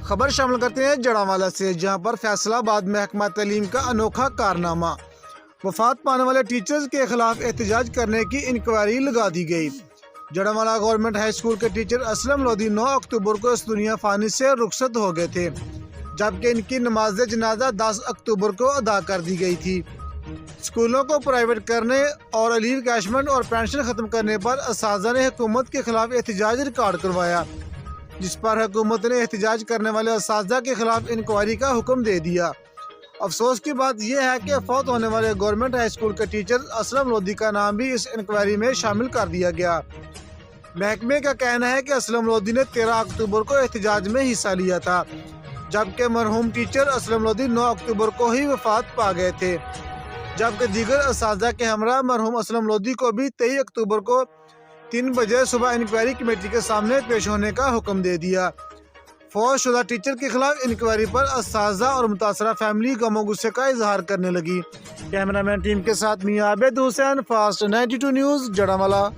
خبر شامل کرتے ہیں جڑاوالا سے، جہاں پر فیصلہ آباد محکمہ تعلیم کا انوکھا کارنامہ، وفات پانے والے ٹیچرز کے خلاف احتجاج کرنے کی انکوائری لگا دی گئی۔ جڑاوالا گورنمنٹ ہائی اسکول کے ٹیچر اسلم لودھی 9 اکتوبر کو اس دنیا فانی سے رخصت ہو گئے تھے، جبکہ ان کی نماز جنازہ 10 اکتوبر کو ادا کر دی گئی تھی۔ اسکولوں کو پرائیویٹ کرنے اور لیو کیشمنٹ اور پینشن ختم کرنے پر اساتذہ نے حکومت کے خلاف احتجاج ریکارڈ کروایا، جس پر حکومت نے احتجاج کرنے والے اساتذہ کے خلاف انکوائری کا حکم دے دیا۔ افسوس کی بات یہ ہے کہ فوت ہونے والے گورنمنٹ ہائی اسکول کے ٹیچر اسلم لودھی کا نام بھی اس انکوائری میں شامل کر دیا گیا۔ محکمے کا کہنا ہے کہ اسلم لودھی نے 13 اکتوبر کو احتجاج میں حصہ لیا تھا، جبکہ مرحوم ٹیچر اسلم لودھی 9 اکتوبر کو ہی وفات پا گئے تھے، جبکہ دیگر اساتذہ کے ہمراہ مرحوم اسلم لودھی کو بھی 23 اکتوبر کو 3 بجے صبح انکوائری کمیٹی کے سامنے پیش ہونے کا حکم دے دیا۔ فوت شدہ ٹیچر کے خلاف انکوائری پر اساتذہ اور متاثرہ فیملی غم و غصے کا اظہار کرنے لگی۔ کیمرہ مین ٹیم کے ساتھ میاں عابد حسین، فاسٹ 92 نیوز، جڑاوالا۔